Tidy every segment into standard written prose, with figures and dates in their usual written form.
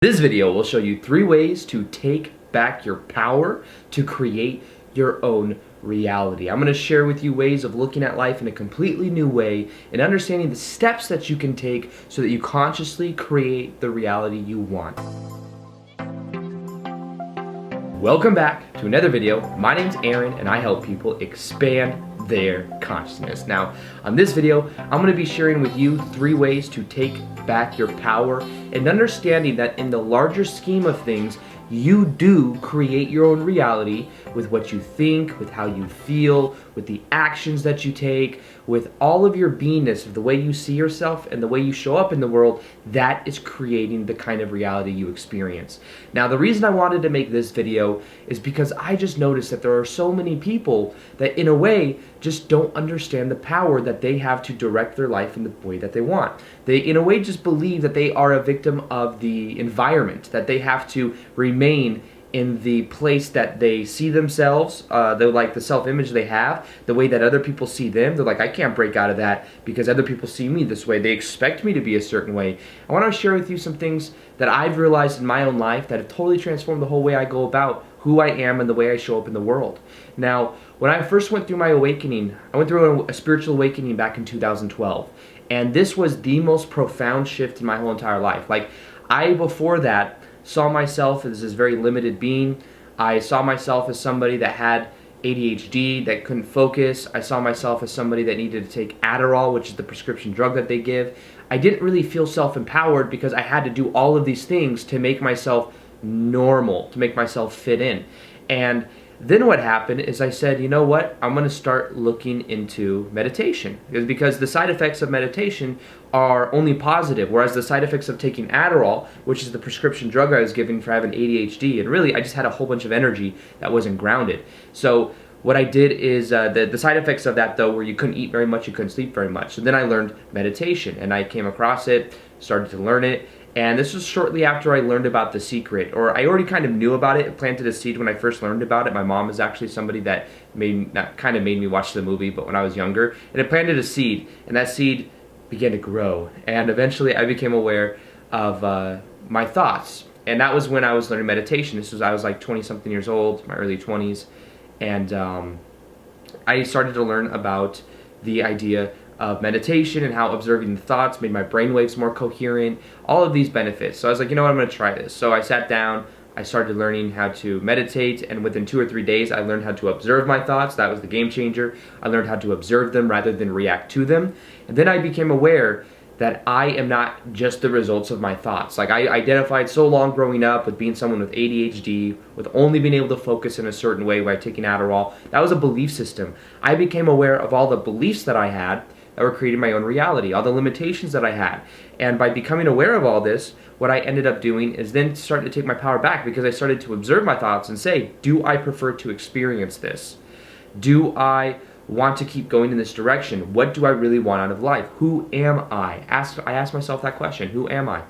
This video will show you 3 ways to take back your power to create your own reality. I'm going to share with you ways of looking at life in a completely new way and understanding the steps that you can take so that you consciously create the reality you want. Welcome back to another video. My name's Aaron and I help people expand their consciousness. Now, on this video, I'm going to be sharing with you 3 ways to take back your power and understanding that in the larger scheme of things, you do create your own reality with what you think, with how you feel, with the actions that you take, with all of your beingness, of the way you see yourself and the way you show up in the world. That is creating the kind of reality you experience. Now, the reason I wanted to make this video is because I just noticed that there are so many people that in a way just don't understand the power that they have to direct their life in the way that they want. They in a way just believe that they are a victim of the environment, that they have to remain in the place that they see themselves, they're like the self-image they have, the way that other people see them. They're like, I can't break out of that because other people see me this way. They expect me to be a certain way. I want to share with you some things that I've realized in my own life that have totally transformed the whole way I go about who I am and the way I show up in the world. Now, when I first went through my awakening, I went through a spiritual awakening back in 2012. And this was the most profound shift in my whole entire life. Like, I, before that, saw myself as this very limited being. I saw myself as somebody that had ADHD, that couldn't focus. I saw myself as somebody that needed to take Adderall, which is the prescription drug that they give. I didn't really feel self-empowered because I had to do all of these things to make myself normal, to make myself fit in. And then what happened is I said, you know what, I'm going to start looking into meditation. Because the side effects of meditation are only positive, whereas the side effects of taking Adderall, which is the prescription drug I was given for having ADHD, and really I just had a whole bunch of energy that wasn't grounded. So what I did is, the side effects of that though were you couldn't eat very much, you couldn't sleep very much. So then I learned meditation, and I came across it, started to learn it. And this was shortly after I learned about The Secret, or I already kind of knew about it. It planted a seed when I first learned about it. My mom is actually somebody that made me watch the movie, but when I was younger. And it planted a seed, and that seed began to grow. And eventually I became aware of my thoughts. And that was when I was learning meditation. I was like 20-something years old, my early 20s. And I started to learn about the idea of meditation and how observing the thoughts made my brainwaves more coherent, all of these benefits. So I was like, you know what, I'm going to try this. So I sat down, I started learning how to meditate, and within 2 or 3 days I learned how to observe my thoughts. That was the game changer. I learned how to observe them rather than react to them. And then I became aware that I am not just the results of my thoughts. Like, I identified so long growing up with being someone with ADHD, with only being able to focus in a certain way by taking Adderall. That was a belief system. I became aware of all the beliefs that I had that were creating my own reality, all the limitations that I had. And by becoming aware of all this, what I ended up doing is then starting to take my power back, because I started to observe my thoughts and say, do I prefer to experience this? Do I want to keep going in this direction? What do I really want out of life? Who am I? I asked myself that question, who am I?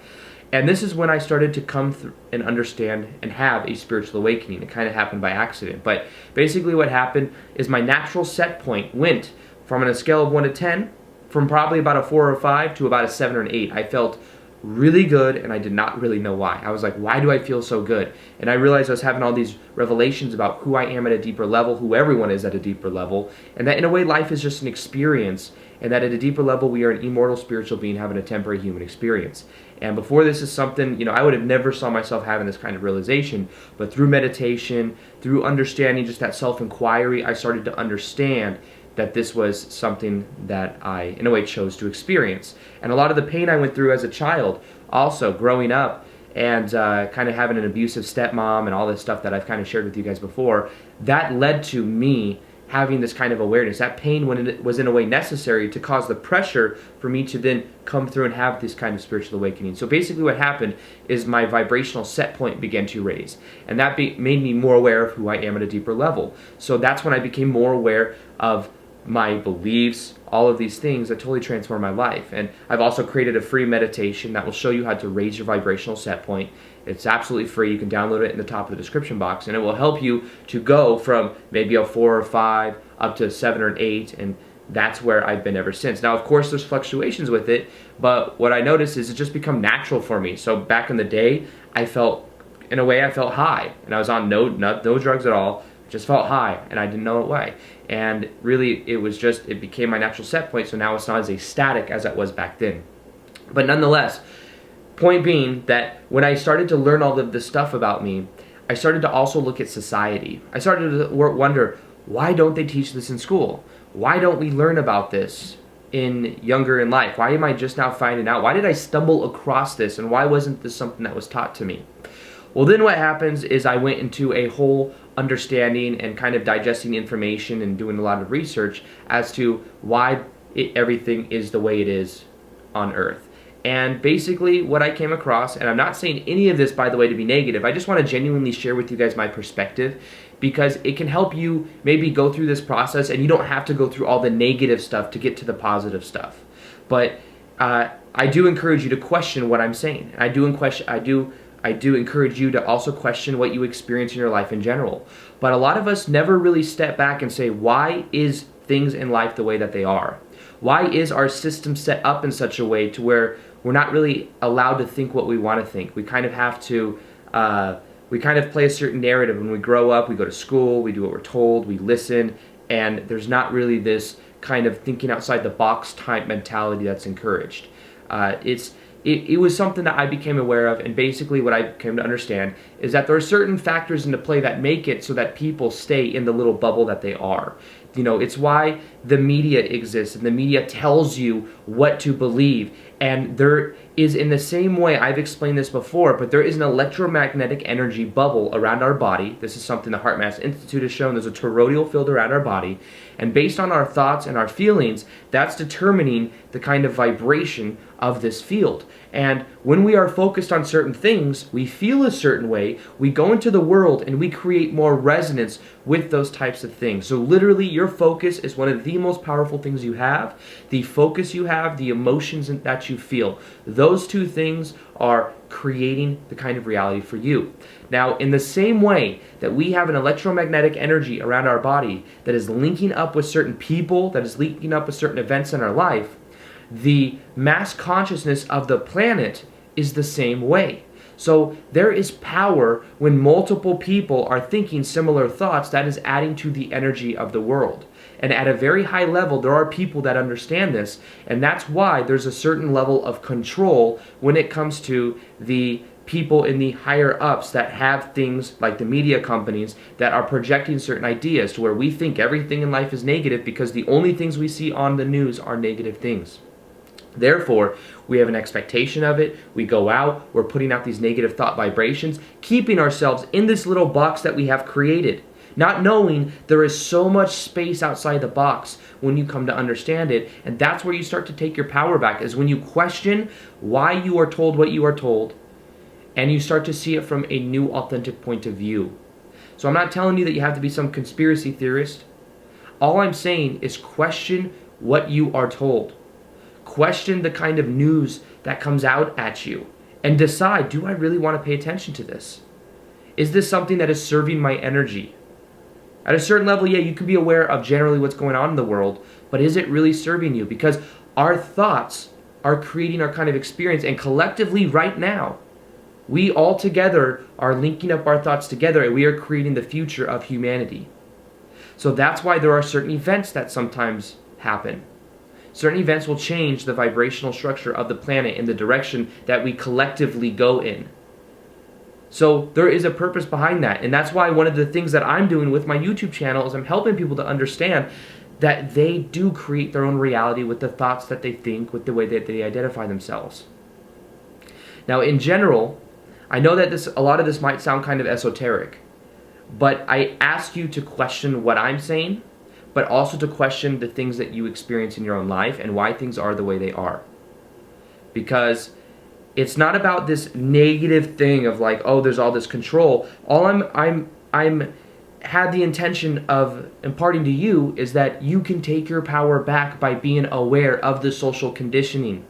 And this is when I started to come through and understand and have a spiritual awakening. It kind of happened by accident. But basically what happened is my natural set point went from, on a scale of 1 to 10, from probably about a 4 or 5 to about a 7 or an 8. I felt really good, and I did not really know why. I was like, why do I feel so good? And I realized I was having all these revelations about who I am at a deeper level, who everyone is at a deeper level, and that in a way life is just an experience, and that at a deeper level we are an immortal spiritual being having a temporary human experience. And before this is something, I would have never saw myself having this kind of realization, but through meditation, through understanding just that self-inquiry, I started to understand that this was something that I, in a way, chose to experience. And a lot of the pain I went through as a child, also growing up and kind of having an abusive stepmom and all this stuff that I've kind of shared with you guys before, that led to me having this kind of awareness. That pain was in a way necessary to cause the pressure for me to then come through and have this kind of spiritual awakening. So basically what happened is my vibrational set point began to raise. And that made me more aware of who I am at a deeper level. So that's when I became more aware of my beliefs, all of these things that totally transformed my life. And I've also created a free meditation that will show you how to raise your vibrational set point. It's absolutely free. You can download it in the top of the description box, and it will help you to go from maybe a 4 or 5 up to a 7 or an 8, and that's where I've been ever since. Now, of course, there's fluctuations with it, but what I noticed is it's just become natural for me. So back in the day, I felt high, and I was on no drugs at all, just felt high, and I didn't know why. And really, it became my natural set point, so now it's not as static as it was back then. But nonetheless, point being that when I started to learn all of this stuff about me, I started to also look at society. I started to wonder, why don't they teach this in school? Why don't we learn about this younger in life? Why am I just now finding out? Why did I stumble across this, and why wasn't this something that was taught to me? Well, then what happens is I went into a whole understanding and kind of digesting information and doing a lot of research as to why everything is the way it is on Earth. And basically what I came across, and I'm not saying any of this, by the way, to be negative, I just want to genuinely share with you guys my perspective, because it can help you maybe go through this process, and you don't have to go through all the negative stuff to get to the positive stuff. But I do encourage you to question what I'm saying. I do encourage you to also question what you experience in your life in general. But a lot of us never really step back and say, why is things in life the way that they are? Why is our system set up in such a way to where we're not really allowed to think what we want to think? We kind of have to, we kind of play a certain narrative. When we grow up, we go to school, we do what we're told, we listen, and there's not really this kind of thinking outside the box type mentality that's encouraged. It was something that I became aware of, and basically what I came to understand is that there are certain factors into play that make it so that people stay in the little bubble that they are. You know, it's why the media exists, and the media tells you what to believe. And there is, in the same way, I've explained this before, but there is an electromagnetic energy bubble around our body. This is something the Heart Math Institute has shown. There's a toroidal field around our body. And based on our thoughts and our feelings, that's determining the kind of vibration of this field. And when we are focused on certain things, we feel a certain way, we go into the world, and we create more resonance with those types of things. So literally, your focus is one of the most powerful things you have. The focus you have, the emotions that you feel, those two things are creating the kind of reality for you. Now, in the same way that we have an electromagnetic energy around our body that is linking up with certain people, that is linking up with certain events in our life, the mass consciousness of the planet is the same way. So there is power when multiple people are thinking similar thoughts that is adding to the energy of the world. And at a very high level, there are people that understand this, and that's why there's a certain level of control when it comes to the people in the higher ups that have things like the media companies that are projecting certain ideas to where we think everything in life is negative because the only things we see on the news are negative things. Therefore, we have an expectation of it. We go out, we're putting out these negative thought vibrations, keeping ourselves in this little box that we have created, not knowing there is so much space outside the box when you come to understand it. And that's where you start to take your power back, is when you question why you are told what you are told, and you start to see it from a new authentic point of view. So I'm not telling you that you have to be some conspiracy theorist. All I'm saying is question what you are told. Question the kind of news that comes out at you, and decide, do I really want to pay attention to this? Is this something that is serving my energy? At a certain level, yeah, you can be aware of generally what's going on in the world, but is it really serving you? Because our thoughts are creating our kind of experience, and collectively right now, we all together are linking up our thoughts together, and we are creating the future of humanity. So that's why there are certain events that sometimes happen. Certain events will change the vibrational structure of the planet in the direction that we collectively go in. So there is a purpose behind that. And that's why one of the things that I'm doing with my YouTube channel is I'm helping people to understand that they do create their own reality with the thoughts that they think, with the way that they identify themselves. Now, in general, I know that a lot of this might sound kind of esoteric, but I ask you to question what I'm saying, but also to question the things that you experience in your own life and why things are the way they are. Because it's not about this negative thing of like, oh, there's all this control. All I'm had the intention of imparting to you is that you can take your power back by being aware of the social conditioning.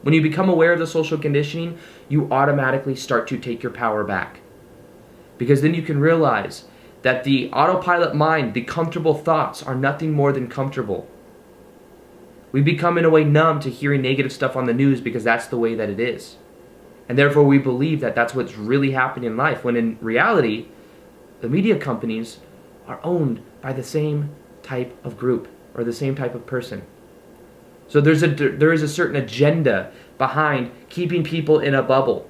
When you become aware of the social conditioning, you automatically start to take your power back. Because then you can realize that the autopilot mind, the comfortable thoughts, are nothing more than comfortable. We become, in a way, numb to hearing negative stuff on the news because that's the way that it is. And therefore, we believe that that's what's really happening in life, when in reality, the media companies are owned by the same type of group or the same type of person. So there is a certain agenda behind keeping people in a bubble.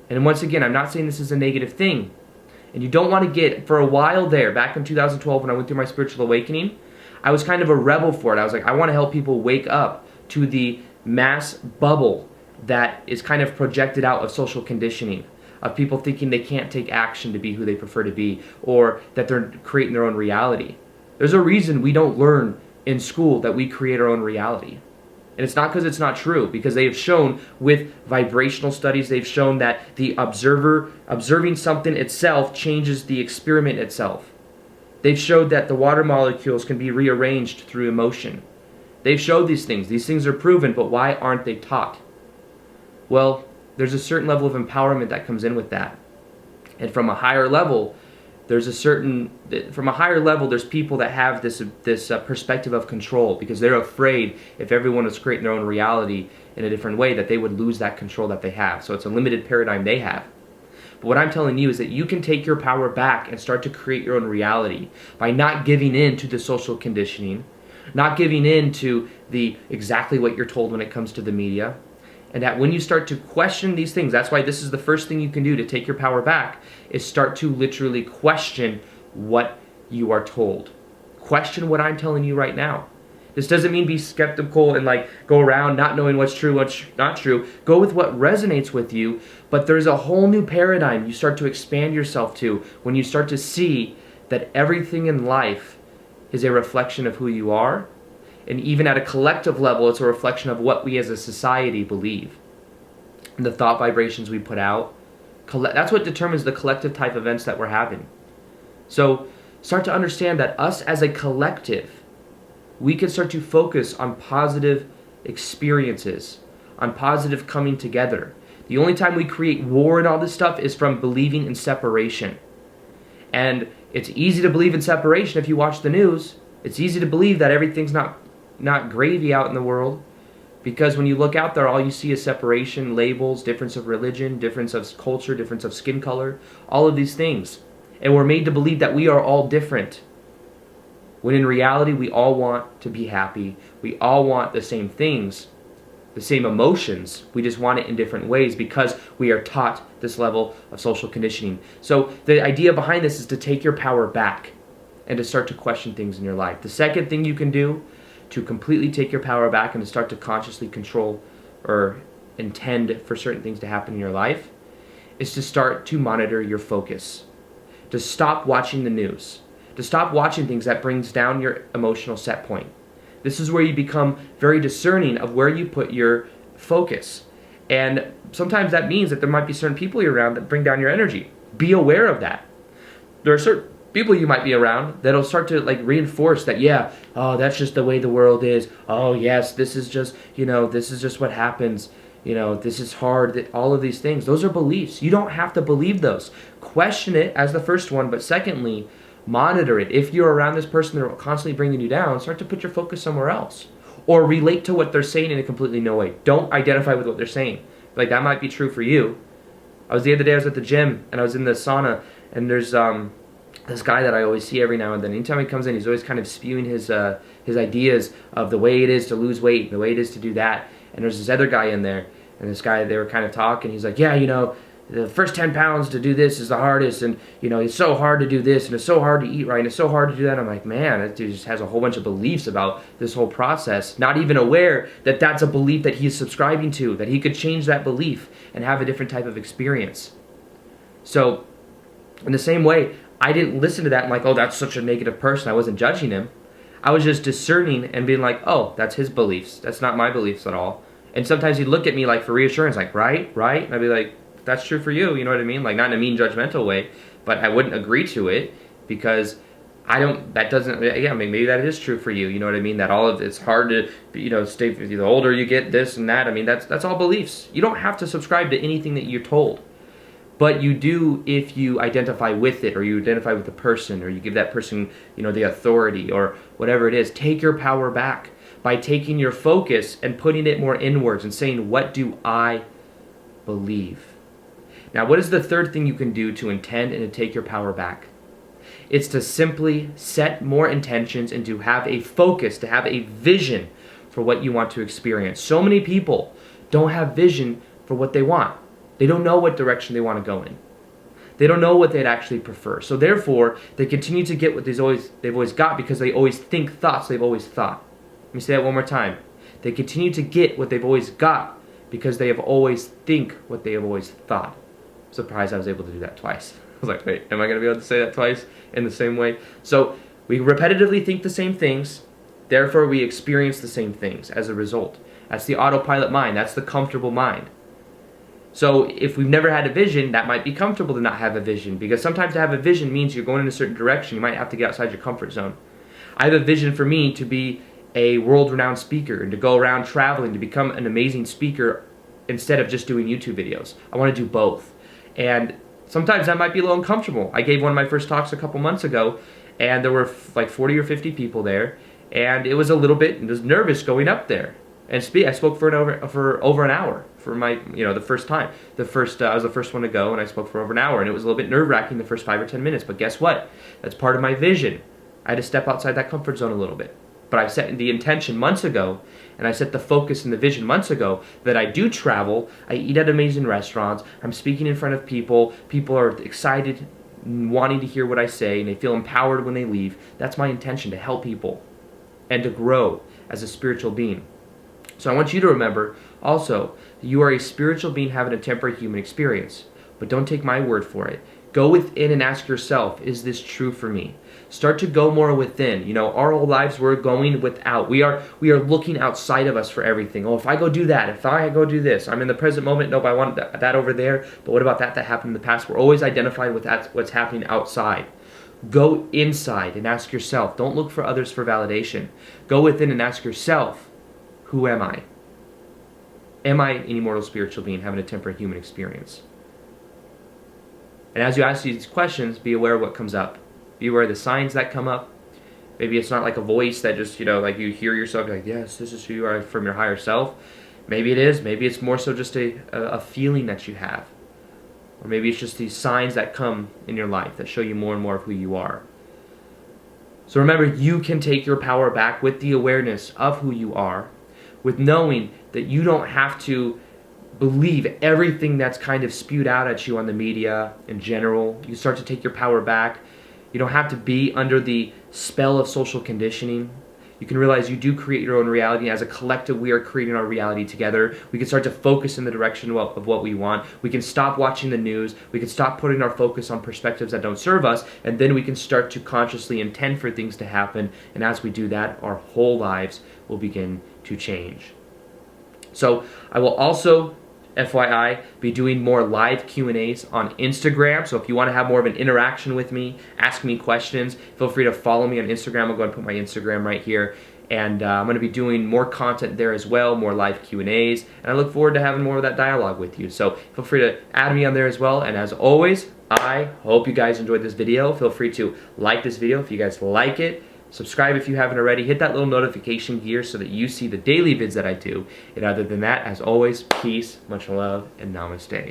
And once again, I'm not saying this is a negative thing. And you don't want to get, for a while there, back in 2012 when I went through my spiritual awakening, I was kind of a rebel for it. I was like, I want to help people wake up to the mass bubble that is kind of projected out of social conditioning, of people thinking they can't take action to be who they prefer to be, or that they're creating their own reality. There's a reason we don't learn in school that we create our own reality. And it's not because it's not true, because they have shown with vibrational studies, they've shown that the observer observing something itself changes the experiment itself. They've showed that the water molecules can be rearranged through emotion. They've showed these things. These things are proven, but why aren't they taught? Well, there's a certain level of empowerment that comes in with that. And from a higher level, there's people that have this perspective of control, because they're afraid if everyone is creating their own reality in a different way that they would lose that control that they have. So it's a limited paradigm they have. But what I'm telling you is that you can take your power back and start to create your own reality by not giving in to the social conditioning, not giving in to the exactly what you're told when it comes to the media. And that when you start to question these things, that's why this is the first thing you can do to take your power back, is start to literally question what you are told. Question what I'm telling you right now. This doesn't mean be skeptical and like go around not knowing what's true, what's not true. Go with what resonates with you, but there's a whole new paradigm you start to expand yourself to when you start to see that everything in life is a reflection of who you are. And even at a collective level, it's a reflection of what we as a society believe. And the thought vibrations we put out, that's what determines the collective type events that we're having. So start to understand that us as a collective, we can start to focus on positive experiences, on positive coming together. The only time we create war and all this stuff is from believing in separation. And it's easy to believe in separation if you watch the news. It's easy to believe that everything's not gravy out in the world, because when you look out there, all you see is separation, labels, difference of religion, difference of culture, difference of skin color, all of these things. And we're made to believe that we are all different, when in reality we all want to be happy. We all want the same things, the same emotions. We just want it in different ways because we are taught this level of social conditioning. So the idea behind this is to take your power back and to start to question things in your life. The second thing you can do to completely take your power back and to start to consciously control or intend for certain things to happen in your life is to start to monitor your focus. To stop watching the news. To stop watching things that brings down your emotional set point. This is where you become very discerning of where you put your focus. And sometimes that means that there might be certain people you're around that bring down your energy. Be aware of that. There are certain people you might be around that'll start to like reinforce that, yeah, oh, that's just the way the world is. Oh, yes, this is just, this is just what happens. This is hard. All of these things, those are beliefs. You don't have to believe those. Question it as the first one, but secondly, monitor it. If you're around this person that are constantly bringing you down, start to put your focus somewhere else. Or relate to what they're saying in a completely no way. Don't identify with what they're saying. Like, that might be true for you. The other day I was at the gym, and I was in the sauna, and there's this guy that I always see every now and then. Anytime he comes in, he's always kind of spewing his ideas of the way it is to lose weight, and the way it is to do that. And there's this other guy in there, and this guy, they were kind of talking. He's like, yeah, the first 10 pounds to do this is the hardest, and it's so hard to do this, and it's so hard to eat right, and it's so hard to do that. I'm like, man, that dude just has a whole bunch of beliefs about this whole process, not even aware that that's a belief that he's subscribing to, that he could change that belief and have a different type of experience. So, in the same way, I didn't listen to that and like, oh, that's such a negative person. I wasn't judging him. I was just discerning and being like, oh, that's his beliefs. That's not my beliefs at all. And sometimes he'd look at me like for reassurance, like, right? And I'd be like, that's true for you, you know what I mean? Like, not in a mean, judgmental way, but I wouldn't agree to it because maybe that is true for you, you know what I mean? That all of it's hard to, stay, the older you get, this and that. I mean, that's all beliefs. You don't have to subscribe to anything that you're told. But you do if you identify with it, or you identify with the person, or you give that person, the authority, or whatever it is. Take your power back by taking your focus and putting it more inwards and saying, what do I believe? Now, what is the third thing you can do to intend and to take your power back? It's to simply set more intentions and to have a focus, to have a vision for what you want to experience. So many people don't have vision for what they want. They don't know what direction they want to go in. They don't know what they'd actually prefer. So therefore, they continue to get what they've always got because they always think thoughts they've always thought. Let me say that one more time. They continue to get what they've always got because they have always think what they have always thought. I'm surprised I was able to do that twice. I was like, wait, am I going to be able to say that twice in the same way? So we repetitively think the same things, therefore we experience the same things as a result. That's the autopilot mind. That's the comfortable mind. So if we've never had a vision, that might be comfortable to not have a vision, because sometimes to have a vision means you're going in a certain direction. You might have to get outside your comfort zone. I have a vision for me to be a world-renowned speaker and to go around traveling, to become an amazing speaker instead of just doing YouTube videos. I want to do both. And sometimes that might be a little uncomfortable. I gave one of my first talks a couple months ago, and there were like 40 or 50 people there, and it was a little bit nervous going up there. And I spoke for over an hour for my, the first time. I was the first one to go, and I spoke for over an hour, and it was a little bit nerve-wracking the first 5 or 10 minutes. But guess what? That's part of my vision. I had to step outside that comfort zone a little bit. But I set the intention months ago, and I set the focus and the vision months ago that I do travel, I eat at amazing restaurants, I'm speaking in front of people, people are excited, wanting to hear what I say, and they feel empowered when they leave. That's my intention, to help people and to grow as a spiritual being. So I want you to remember also that you are a spiritual being having a temporary human experience. But don't take my word for it. Go within and ask yourself, is this true for me? Start to go more within. Our whole lives we're going without. We are looking outside of us for everything. Oh, if I go do that, if I go do this, I'm in the present moment. Nope, I want that over there. But what about that happened in the past? We're always identifying with what's happening outside. Go inside and ask yourself. Don't look for others for validation. Go within and ask yourself, who am I? Am I an immortal spiritual being having a temporary human experience? And as you ask these questions, be aware of what comes up. Be aware of the signs that come up. Maybe it's not like a voice that just, like you hear yourself, you're like, yes, this is who you are from your higher self. Maybe it is. Maybe it's more so just a feeling that you have. Or maybe it's just these signs that come in your life that show you more and more of who you are. So remember, you can take your power back with the awareness of who you are, with knowing that you don't have to believe everything that's kind of spewed out at you on the media in general. You start to take your power back. You don't have to be under the spell of social conditioning. You can realize you do create your own reality. As a collective, we are creating our reality together. We can start to focus in the direction of what we want. We can stop watching the news. We can stop putting our focus on perspectives that don't serve us. And then we can start to consciously intend for things to happen. And as we do that, our whole lives will begin to change. So I will also, FYI, be doing more live Q&As on Instagram. So if you want to have more of an interaction with me, ask me questions, feel free to follow me on Instagram. I'll go and put my Instagram right here. And I'm going to be doing more content there as well, more live Q&As. And I look forward to having more of that dialogue with you. So feel free to add me on there as well. And as always, I hope you guys enjoyed this video. Feel free to like this video if you guys like it. Subscribe if you haven't already. Hit that little notification gear so that you see the daily vids that I do. And other than that, as always, peace, much love, and namaste.